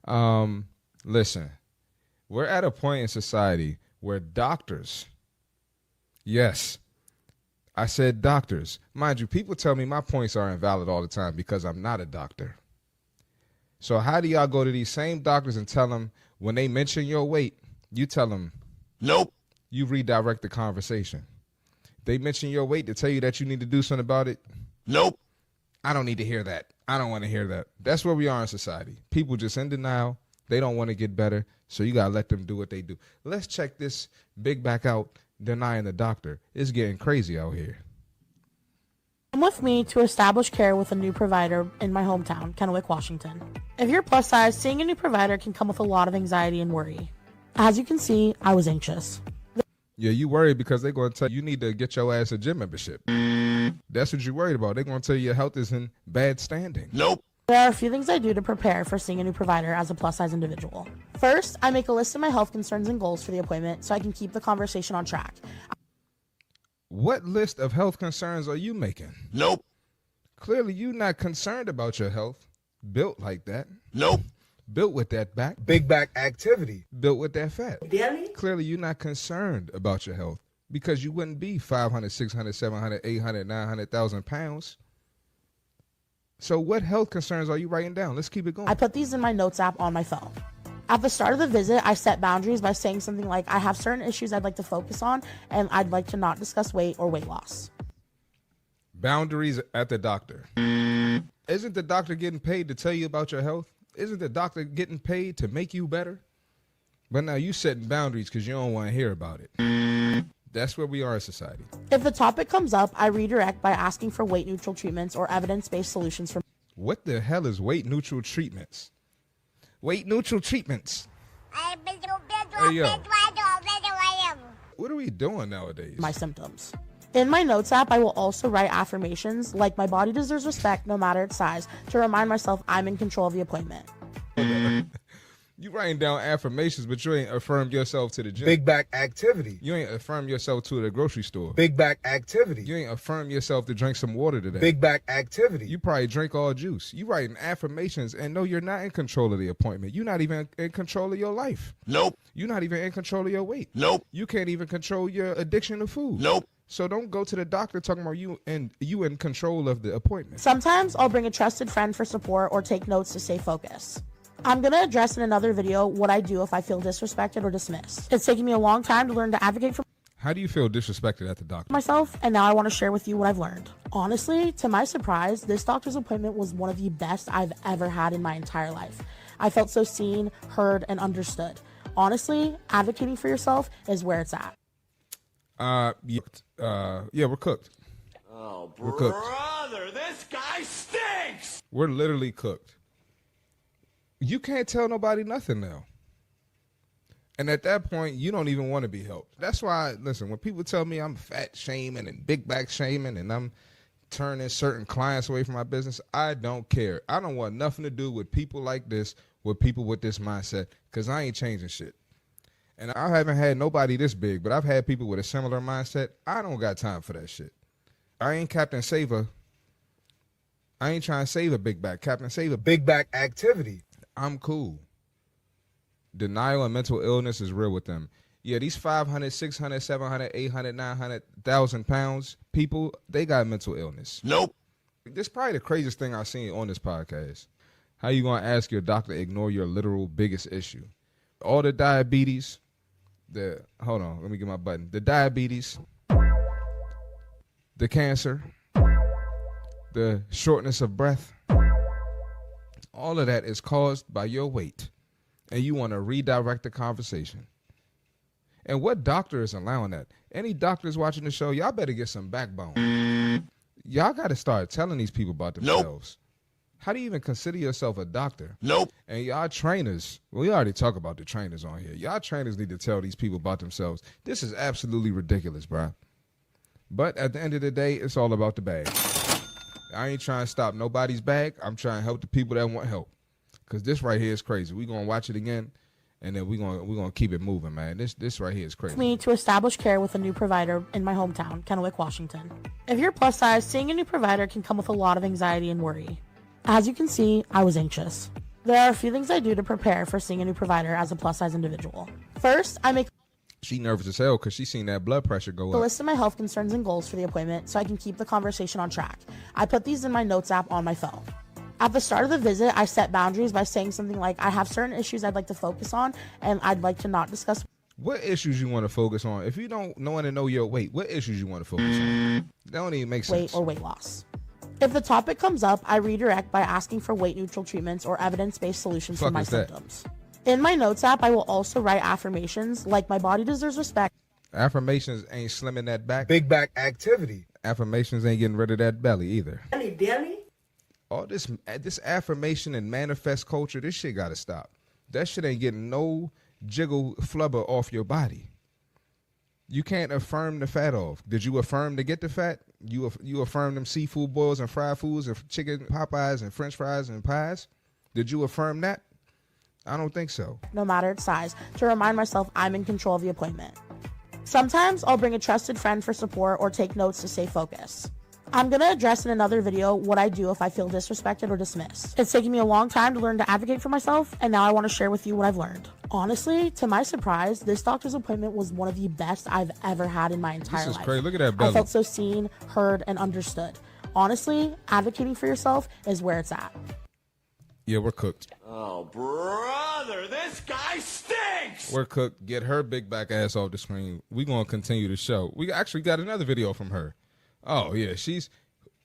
Listen, we're at a point in society where doctors, yes, I said doctors. Mind you, people tell me my points are invalid all the time because I'm not a doctor. So how do y'all go to these same doctors and tell them when they mention your weight, you tell them, nope. You redirect the conversation. They mention your weight to tell you that you need to do something about it. Nope. I don't need to hear that. I don't want to hear that. That's where we are in society. People just in denial. They don't want to get better. So you got to let them do what they do. Let's check this big back out denying the doctor. It's getting crazy out here. Come with me to establish care with a new provider in my hometown, Kennewick, Washington. If you're plus size, seeing a new provider can come with a lot of anxiety and worry. As you can see, I was anxious. Yeah, you worried because they're going to tell you need to get your ass a gym membership. That's what you're worried about. They're going to tell you your health is in bad standing. Nope. There are a few things I do to prepare for seeing a new provider as a plus-size individual. First, I make a list of my health concerns and goals for the appointment so I can keep the conversation on track. What list of health concerns are you making? Nope. Clearly, you're not concerned about your health. Built like that. Nope. Built with that back. Big back activity. Built with that fat. Really? Clearly, you're not concerned about your health because you wouldn't be 500, 600, 700, 800, 900,000 pounds. So what health concerns are you writing down? Let's keep it going. I put these in my notes app on my phone. At the start of the visit, I set boundaries by saying something like, I have certain issues I'd like to focus on, and I'd like to not discuss weight or weight loss. Boundaries at the doctor. Isn't the doctor getting paid to tell you about your health? Isn't the doctor getting paid to make you better? But now you setting boundaries because you don't want to hear about it. That's where we are in society. If the topic comes up, I redirect by asking for weight-neutral treatments or evidence-based solutions for... What the hell is weight-neutral treatments? Weight-neutral treatments. Hey, yo. What are we doing nowadays? My symptoms. In my notes app, I will also write affirmations like my body deserves respect no matter its size to remind myself I'm in control of the appointment. You writing down affirmations, but you ain't affirmed yourself to the gym. Big back activity. You ain't affirmed yourself to the grocery store. Big back activity. You ain't affirmed yourself to drink some water today. Big back activity. You probably drink all juice. You writing affirmations, and no, you're not in control of the appointment. You're not even in control of your life. Nope. You're not even in control of your weight. Nope. You can't even control your addiction to food. Nope. So don't go to the doctor talking about you in control of the appointment. Sometimes I'll bring a trusted friend for support or take notes to stay focused. I'm going to address in another video what I do if I feel disrespected or dismissed. It's taken me a long time to learn to advocate for How do you feel disrespected at the doctor? myself, and now I want to share with you what I've learned. Honestly, to my surprise, this doctor's appointment was one of the best I've ever had in my entire life. I felt so seen, heard, and understood. Honestly, advocating for yourself is where it's at. Yeah, we're cooked. Oh, We're cooked. brother, this guy stinks! We're literally cooked. You can't tell nobody nothing now. And at that point, you don't even want to be helped. That's why, listen, when people tell me I'm fat shaming and big back shaming and I'm turning certain clients away from my business, I don't care. I don't want nothing to do with people like this, with people with this mindset, because I ain't changing shit. And I haven't had nobody this big, but I've had people with a similar mindset. I don't got time for that shit. I ain't Captain Saver. I ain't trying to save a big back. Captain Saver, big back activity. I'm cool. Denial and mental illness is real with them. Yeah, these 500, 600, 700, 800, 900,000 pounds people, they got mental illness. Nope. This is probably the craziest thing I've seen on this podcast. How you going to ask your doctor to ignore your literal biggest issue? All the diabetes, hold on, let me get my button. The diabetes, the cancer, the shortness of breath, all of that is caused by your weight, and you want to redirect the conversation. And what doctor is allowing that? Any doctors watching the show, y'all better get some backbone. Y'all got to start telling these people about themselves. Nope. How do you even consider yourself a doctor? Nope. And y'all trainers, well, we already talk about the trainers on here. Y'all trainers need to tell these people about themselves. This is absolutely ridiculous, bro. But at the end of the day, it's all about the bag. I ain't trying to stop nobody's bag. I'm trying to help the people that want help. Because this right here is crazy. We're going to watch it again, and then we're gonna keep it moving, man. This right here is crazy. Me to establish care with a new provider in my hometown, Kennewick, Washington. If you're plus size, seeing a new provider can come with a lot of anxiety and worry. As you can see, I was anxious. There are a few things I do to prepare for seeing a new provider as a plus-size individual. First, I make She nervous as hell because she seen that blood pressure go a up. list of my health concerns and goals for the appointment so I can keep the conversation on track. I put these in my notes app on my phone. At the start of the visit, I set boundaries by saying something like, I have certain issues I'd like to focus on and I'd like to not discuss. What issues you want to focus on? If you don't want to know your weight, what issues you want to focus on? That don't even make sense. Weight or weight loss. If the topic comes up, I redirect by asking for weight neutral treatments or evidence-based solutions for my symptoms. In my notes app, I will also write affirmations like my body deserves respect. Affirmations ain't slimming that back. Big back activity. Affirmations ain't getting rid of that belly either. Belly? All this affirmation and manifest culture, this shit gotta stop. That shit ain't getting no jiggle flubber off your body. You can't affirm the fat off. Did you affirm to get the fat? You affirm them seafood boils and fried foods and chicken Popeyes and french fries and pies? Did you affirm that? I don't think so. No matter its size, to remind myself I'm in control of the appointment. Sometimes I'll bring a trusted friend for support or take notes to stay focused. I'm going to address in another video what I do if I feel disrespected or dismissed. It's taken me a long time to learn to advocate for myself, and now I want to share with you what I've learned. Honestly, to my surprise, this doctor's appointment was one of the best I've ever had in my entire life. This is crazy. Look at that belly. I felt so seen, heard, and understood. Honestly, advocating for yourself is where it's at. Yeah, we're cooked. Oh, brother, this guy stinks! We're cooked. Get her big back ass off the screen. We're going to continue the show. We actually got another video from her. Oh, yeah.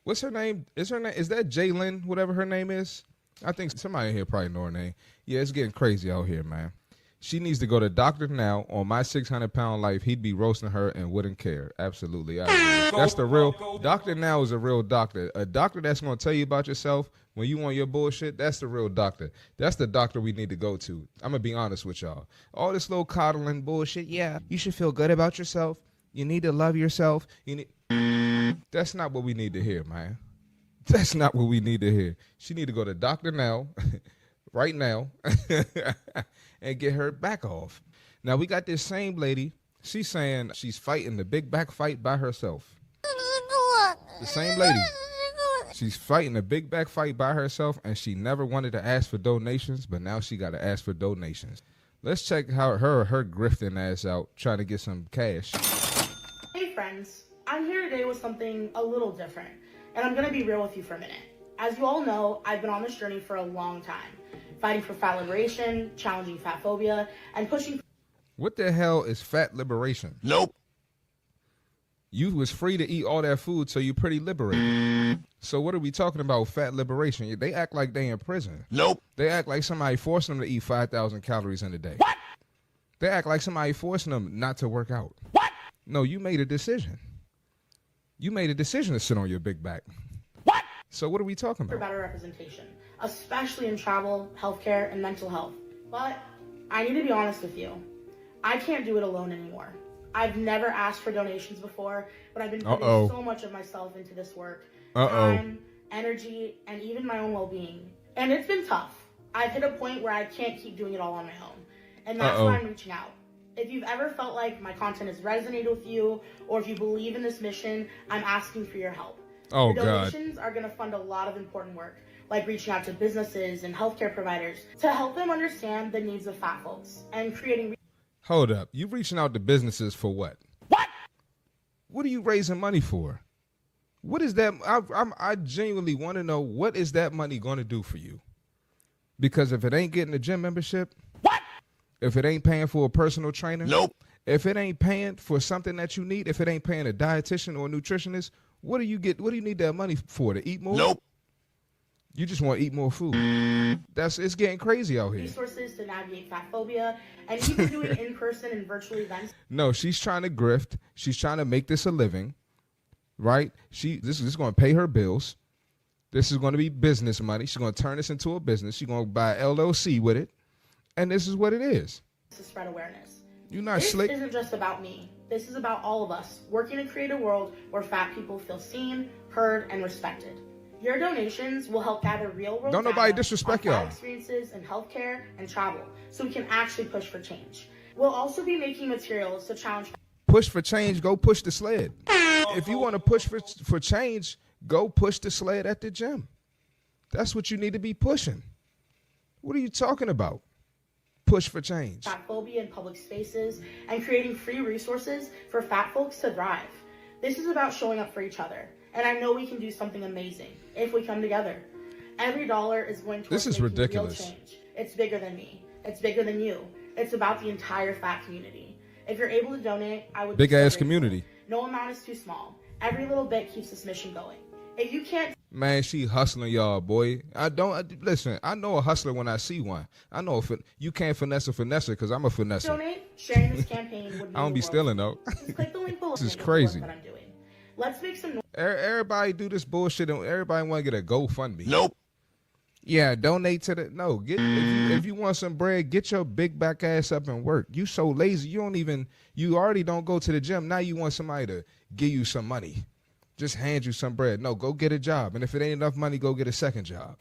What's her name? Is that Jae'lynn, whatever her name is? I think somebody in here probably know her name. Yeah, it's getting crazy out here, man. She needs to go to Doctor Now. On my 600-pound life, he'd be roasting her and wouldn't care. Absolutely. That's the real. Doctor Now is a real doctor. A doctor that's going to tell you about yourself when you want your bullshit, that's the real doctor. That's the doctor we need to go to. I'm going to be honest with y'all. All this little coddling bullshit, yeah, you should feel good about yourself. You need to love yourself. That's not what we need to hear, man. That's not what we need to hear. She need to go to Doctor Now, right now, and get her back off. Now, we got this same lady. She's saying she's fighting the big back fight by herself. The same lady. She's fighting a big back fight by herself, and she never wanted to ask for donations, but now she got to ask for donations. Let's check how her grifting ass out, trying to get some cash. Hey friends, I'm here today with something a little different, and I'm going to be real with you for a minute. As you all know, I've been on this journey for a long time, fighting for fat liberation, challenging fat phobia, and pushing. What the hell is fat liberation? Nope. You was free to eat all that food, so you're pretty liberated. So what are we talking about, fat liberation? They act like they in prison. Nope. They act like somebody forcing them to eat 5,000 calories in a day. What? They act like somebody forcing them not to work out. What? No, you made a decision. You made a decision to sit on your big back. What? So what are we talking For about? better representation, especially in travel, healthcare, and mental health. But I need to be honest with you. I can't do it alone anymore. I've never asked for donations before, but I've been putting so much of myself into this work. Time, energy, and even my own well-being. And it's been tough. I've hit a point where I can't keep doing it all on my own. And that's why I'm reaching out. If you've ever felt like my content has resonated with you, or if you believe in this mission, I'm asking for your help. Oh, the God. donations are going to fund a lot of important work, like reaching out to businesses and healthcare providers to help them understand the needs of fat folks and creating. Hold up. You reaching out to businesses for what? What? What are you raising money for? What is that? I genuinely want to know, what is that money going to do for you? Because if it ain't getting a gym membership, What? if it ain't paying for a personal trainer, Nope. if it ain't paying for something that you need, if it ain't paying a dietitian or a nutritionist, what do you need that money for? To eat more? Nope. You just want to eat more food. It's getting crazy out here. Resources to navigate fat phobia and even doing in-person and virtual events. No, she's trying to grift. She's trying to make this a living, right? This is going to pay her bills. This is going to be business money. She's going to turn this into a business. She's going to buy LLC with it, and this is what it is. To spread awareness. You're not This slick. isn't just about me. This is about all of us working to create a world where fat people feel seen, heard, and respected. Your donations will help gather real-world Don't nobody data disrespect on fat y'all. experiences in healthcare and travel, so we can actually push for change. We'll also be making materials to challenge. Push for change, go push the sled. If you want to push for change, go push the sled at the gym. That's what you need to be pushing. What are you talking about? Push for change. Fat phobia in public spaces and creating free resources for fat folks to thrive. This is about showing up for each other. And I know we can do something amazing if we come together. Every dollar is going to This is ridiculous. Real change. It's bigger than me. It's bigger than you. It's about the entire fat community. If you're able to donate, I would big be so ass grateful. community. No amount is too small. Every little bit keeps this mission going. If you can't Man, she hustling y'all, boy. Listen, I know a hustler when I see one. I know you can't finesse a finesser because I'm a finesser. donate, sharing this campaign would mean I don't be the world stealing to me. though. Just click the link below. This is to crazy. What I'm doing. Let's make some noise. Everybody do this bullshit and everybody want to get a GoFundMe. Nope. Yeah, donate to the no. If you want some bread, get your big back ass up and work. You so lazy, you already don't go to the gym. Now you want somebody to give you some money. Just hand you some bread. No, go get a job. And if it ain't enough money, go get a second job.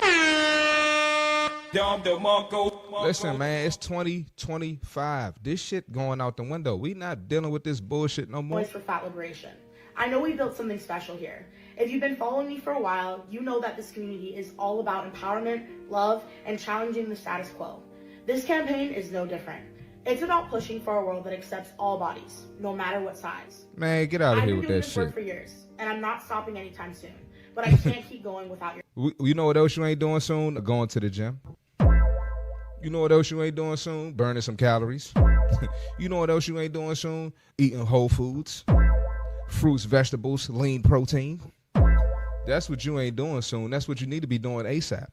Listen, man, it's 2025. This shit going out the window. We not dealing with this bullshit no more. Voice for fat liberation. I know we built something special here. If you've been following me for a while, you know that this community is all about empowerment, love, and challenging the status quo. This campaign is no different. It's about pushing for a world that accepts all bodies, no matter what size. Man, get out of here with that I've been doing this work shit. for years, and I'm not stopping anytime soon. But I can't keep going without your You know what else you ain't doing soon? Going to the gym. You know what else you ain't doing soon? Burning some calories. You know what else you ain't doing soon? Eating whole foods, fruits, vegetables, lean protein. That's what you ain't doing soon. That's what you need to be doing ASAP.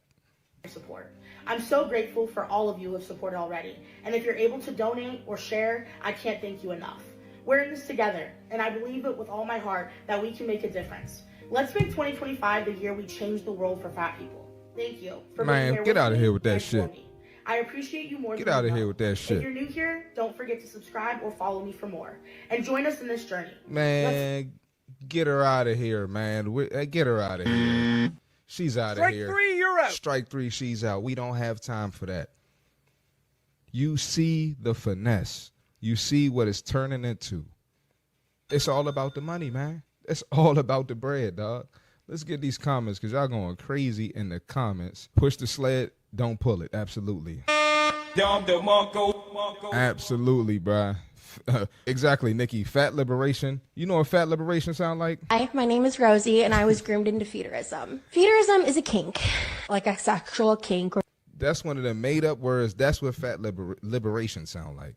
support. I'm so grateful for all of you who have supported already. And if you're able to donate or share, I can't thank you enough. We're in this together, and I believe it with all my heart that we can make a difference. Let's make 2025 the year we change the world for fat people. Thank you for being Man, here get with out of me here with that and for shit. me. I appreciate you more Get than out you of here know. with that shit. If you're new here, don't forget to subscribe or follow me for more. And join us in this journey. Man, get her out of here, man. Get her out of here. She's out of here. Strike three, you're out. Strike three, she's out. We don't have time for that. You see the finesse. You see what it's turning into. It's all about the money, man. It's all about the bread, dog. Let's get these comments because y'all going crazy in the comments. Push the sled, don't pull it. Absolutely. Absolutely, bruh. Exactly, Nikki. Fat liberation. You know what fat liberation sound like? Hi, my name is Rosie, and I was groomed into feederism. Feederism is a kink, like a sexual kink. That's one of the made up words. That's what fat liberation sound like.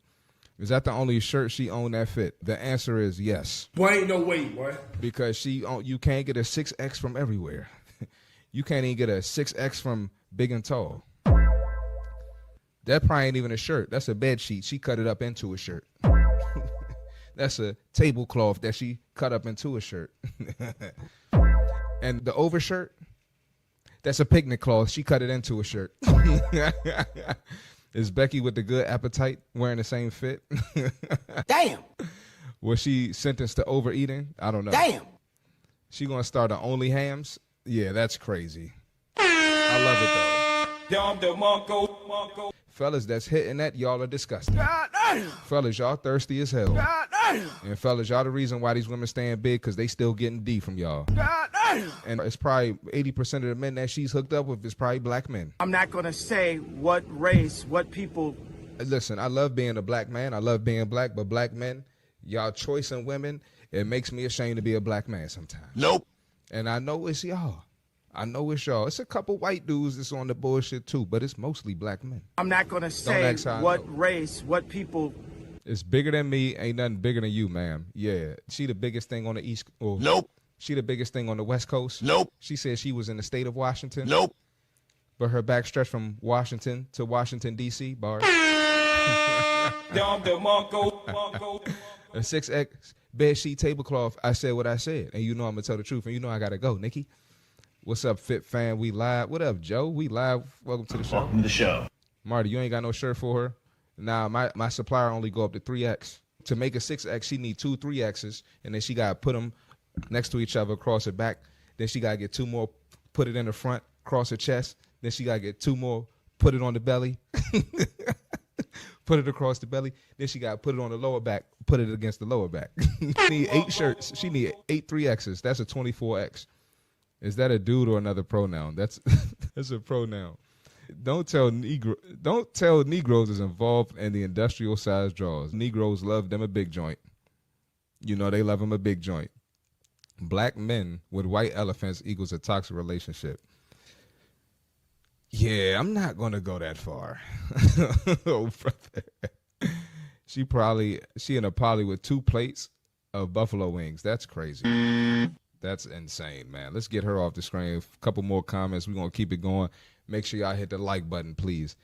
Is that the only shirt she owned that fit? The answer is yes. Boy, ain't no way, boy. Because you can't get a 6X from everywhere. You can't even get a 6X from big and tall. That probably ain't even a shirt. That's a bed sheet. She cut it up into a shirt. That's a tablecloth that she cut up into a shirt. And the overshirt, that's a picnic cloth. She cut it into a shirt. Is Becky with the good appetite wearing the same fit? Damn. Was she sentenced to overeating? I don't know. Damn. She gonna start a Only Hams? Yeah, that's crazy. I love it though. Fellas that's hitting that, y'all are disgusting. Fellas, y'all thirsty as hell. And fellas, y'all the reason why these women staying big because they still getting D from y'all. And it's probably 80% of the men that she's hooked up with is probably black men. I'm not going to say what race, what people. Listen, I love being a black man. I love being black, but black men, y'all choicing women, it makes me ashamed to be a black man sometimes. Nope. And I know it's y'all. I know it's y'all. It's a couple white dudes that's on the bullshit too, but it's mostly black men. I'm not going to say ask how I what know. race, what people. It's bigger than me. Ain't nothing bigger than you, ma'am. Yeah. She the biggest thing on the East. Or Nope. She the biggest thing on the West Coast. Nope. She said she was in the state of Washington. Nope. But her back stretched from Washington to Washington, D.C. Bars. A 6X bed sheet tablecloth. I said what I said. And you know I'm going to tell the truth. And you know I got to go, Nikki. What's up, Fit Fan? We live. What up, Joe? We live. Welcome to the show. Welcome to the show. Marty, you ain't got no shirt for her? Nah, my supplier only go up to 3X. To make a 6X, she need 2 3Xs, and then she got to put them next to each other across her back. Then she got to get 2 more, put it in the front, cross her chest. Then she got to get 2 more, put it on the belly, put it across the belly. Then she got to put it on the lower back, put it against the lower back. She need 8 shirts. She need 8 3Xs. That's a 24X. Is that a dude or another pronoun? That's a pronoun. Don't tell Negroes is involved in the industrial size draws. Negroes love them a big joint. You know they love them a big joint. Black men with white elephants equals a toxic relationship. Yeah, I'm not gonna go that far. Oh, brother. She in a poly with 2 plates of buffalo wings. That's crazy. That's insane, man. Let's get her off the screen. A couple more comments. We're gonna keep it going. Make sure y'all hit the like button, please.